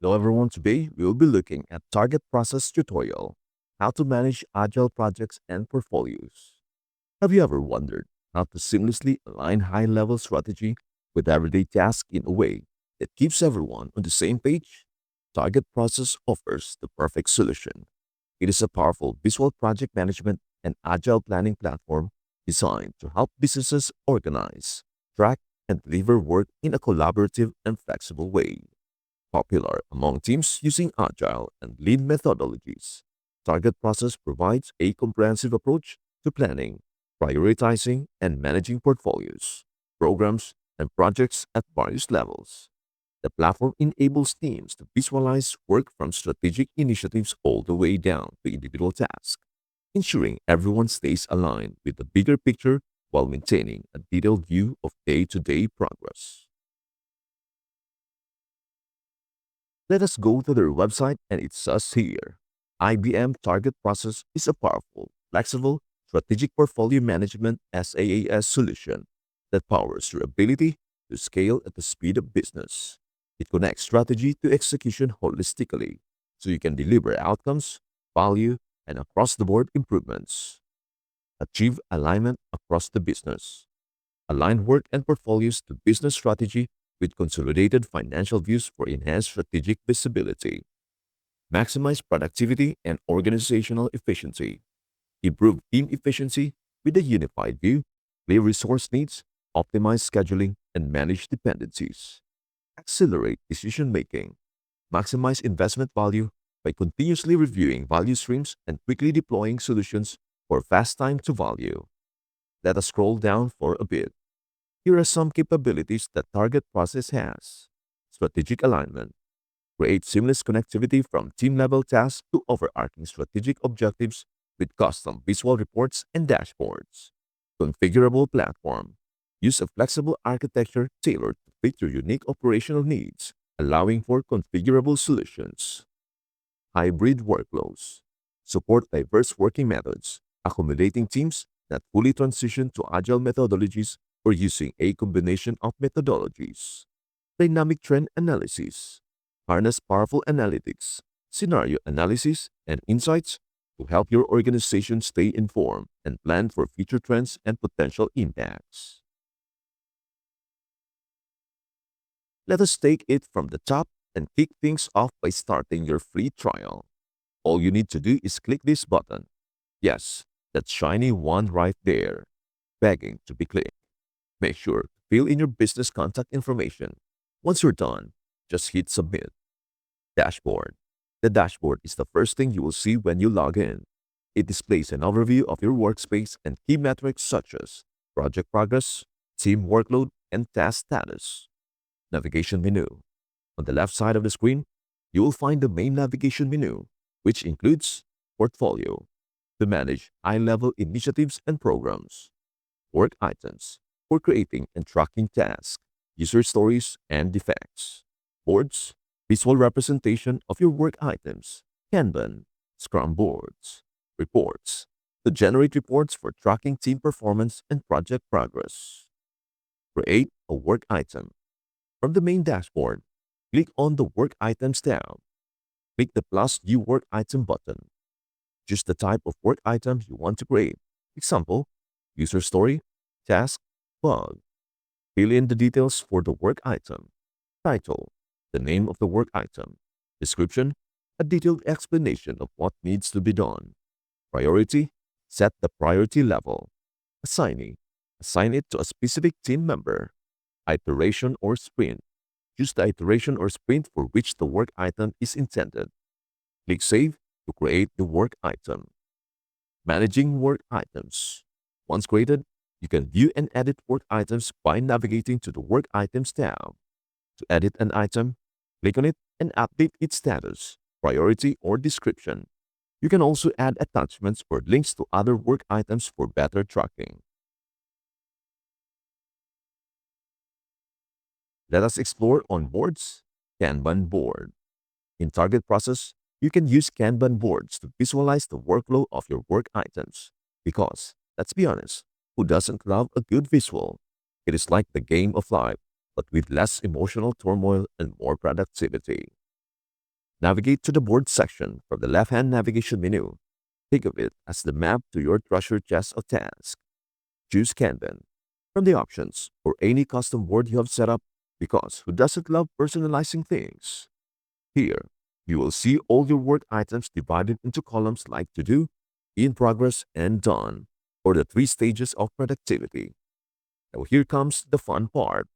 Hello everyone, today we will be looking at target process tutorial, how to manage agile projects and portfolios. Have you ever wondered how to seamlessly align high-level strategy with everyday tasks in a way that keeps everyone on the same page? Target Process offers the perfect solution. It is a powerful visual project management and agile planning platform designed to help businesses organize, track, and deliver work in a collaborative and flexible way. Popular among teams using Agile and Lean methodologies, Target Process provides a comprehensive approach to planning, prioritizing, and managing portfolios, programs, and projects at various levels. The platform enables teams to visualize work from strategic initiatives all the way down to individual tasks, ensuring everyone stays aligned with the bigger picture while maintaining a detailed view of day-to-day progress. Let us go to their website and it says here. IBM Target Process is a powerful, flexible, strategic portfolio management SaaS solution that powers your ability to scale at the speed of business. It connects strategy to execution holistically so you can deliver outcomes, value, and across the board improvements. Achieve alignment across the business. Align work and portfolios to business strategy with consolidated financial views for enhanced strategic visibility. Maximize productivity and organizational efficiency. Improve team efficiency with a unified view, clear resource needs, optimize scheduling, and manage dependencies. Accelerate decision making. Maximize investment value by continuously reviewing value streams and quickly deploying solutions for fast time to value. Let us scroll down for a bit. Here are some capabilities that Target Process has. Strategic alignment. Create seamless connectivity from team-level tasks to overarching strategic objectives with custom visual reports and dashboards. Configurable platform. Use a flexible architecture tailored to fit your unique operational needs, allowing for configurable solutions. Hybrid workflows. Support diverse working methods, accommodating teams that fully transition to agile methodologies or using a combination of methodologies. Dynamic trend analysis. Harness powerful analytics, scenario analysis, and insights to help your organization stay informed and plan for future trends and potential impacts. Let us take it from the top and kick things off by starting your free trial. All you need to do is click this button. Yes, that shiny one right there, begging to be clicked. Make sure to fill in your business contact information. Once you're done, just hit submit. Dashboard. The dashboard is the first thing you will see when you log in. It displays an overview of your workspace and key metrics such as project progress, team workload, and task status. Navigation menu. On the left side of the screen, you will find the main navigation menu, which includes Portfolio to manage high-level initiatives and programs, Work items for creating and tracking tasks, user stories, and defects, Boards, visual representation of your work items, Kanban, Scrum boards, Reports to generate reports for tracking team performance and project progress. Create a work item. From the main dashboard, click on the Work Items tab. Click the plus New Work Item button. Choose the type of work item you want to create. Example, user story, task, bug. Fill in the details for the work item. Title, the name of the work item. Description, a detailed explanation of what needs to be done. Priority, set the priority level. Assignee, assign it to a specific team member. Iteration or sprint, choose the iteration or sprint for which the work item is intended. Click Save to create the work item. Managing work items. Once created, you can view and edit work items by navigating to the Work Items tab. To edit an item, click on it and update its status, priority, or description. You can also add attachments or links to other work items for better tracking. Let us explore on boards. Kanban board. In Target Process, you can use Kanban boards to visualize the workflow of your work items. Because, let's be honest, who doesn't love a good visual? It is like the game of life, but with less emotional turmoil and more productivity. Navigate to the board section from the left-hand navigation menu. Think of it as the map to your treasure chest of tasks. Choose Kanban from the options or any custom board you have set up because who doesn't love personalizing things? Here, you will see all your work items divided into columns like to do, in progress, and done, or the three stages of productivity. Now here comes the fun part.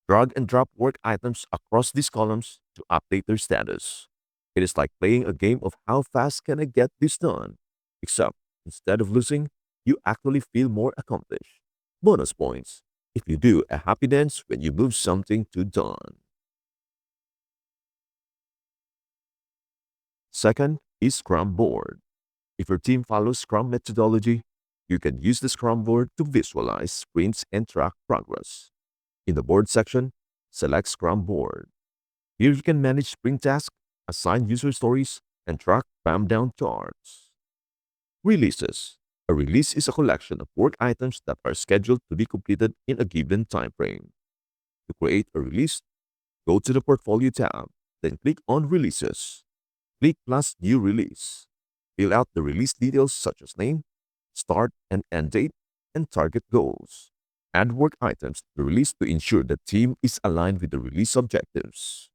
Drag and drop work items across these columns to update their status. It is like playing a game of how fast can I get this done? Except instead of losing, you actually feel more accomplished. Bonus points if you do a happy dance when you move something to done. Second is Scrum Board. If your team follows Scrum methodology, you can use the Scrum board to visualize sprints and track progress. In the board section, select Scrum Board. Here you can manage sprint tasks, assign user stories, and track bam down charts. Releases. A release is a collection of work items that are scheduled to be completed in a given time frame. To create a release, go to the Portfolio tab, then click on Releases. Click plus New Release. Fill out the release details such as name, start and end date, and target goals. Add work items to the release to ensure the team is aligned with the release objectives.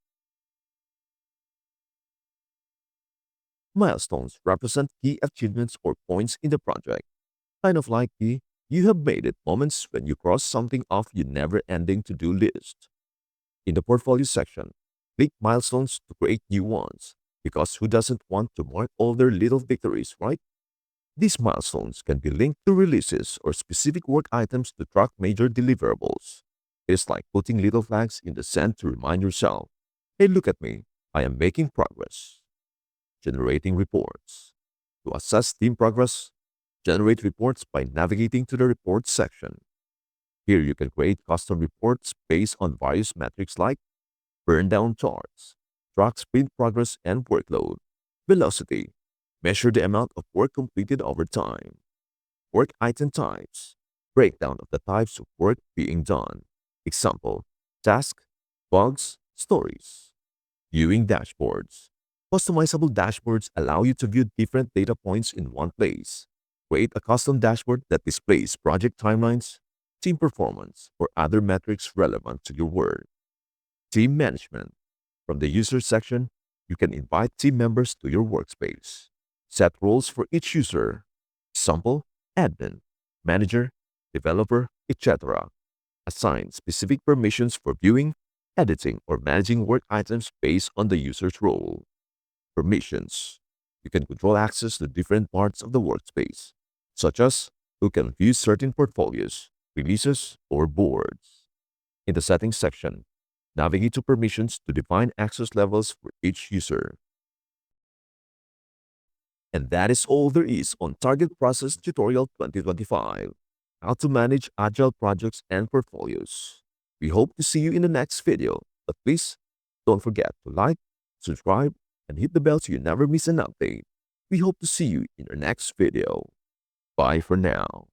Milestones represent key achievements or points in the project, kind of like the you have made it moments when you cross something off your never-ending to-do list. In the portfolio section, click milestones to create new ones, because who doesn't want to mark all their little victories, right? These milestones can be linked to releases or specific work items to track major deliverables. It's like putting little flags in the sand to remind yourself, hey, look at me, I am making progress. Generating reports. To assess team progress, generate reports by navigating to the Reports section. Here you can create custom reports based on various metrics like burn down charts, track sprint progress and workload, velocity, measure the amount of work completed over time, work item types, breakdown of the types of work being done. Example, task, bugs, stories. Viewing dashboards. Customizable dashboards allow you to view different data points in one place. Create a custom dashboard that displays project timelines, team performance, or other metrics relevant to your work. Team management. From the user section, you can invite team members to your workspace. Set roles for each user. Example, admin, manager, developer, etc. Assign specific permissions for viewing, editing, or managing work items based on the user's role. Permissions. You can control access to different parts of the workspace, such as who can view certain portfolios, releases, or boards. In the Settings section, navigate to Permissions to define access levels for each user. And that is all there is on Targetprocess Tutorial 2025, how to manage Agile projects and portfolios. We hope to see you in the next video, but please don't forget to like, subscribe, and hit the bell so you never miss an update. We hope to see you in our next video. Bye for now.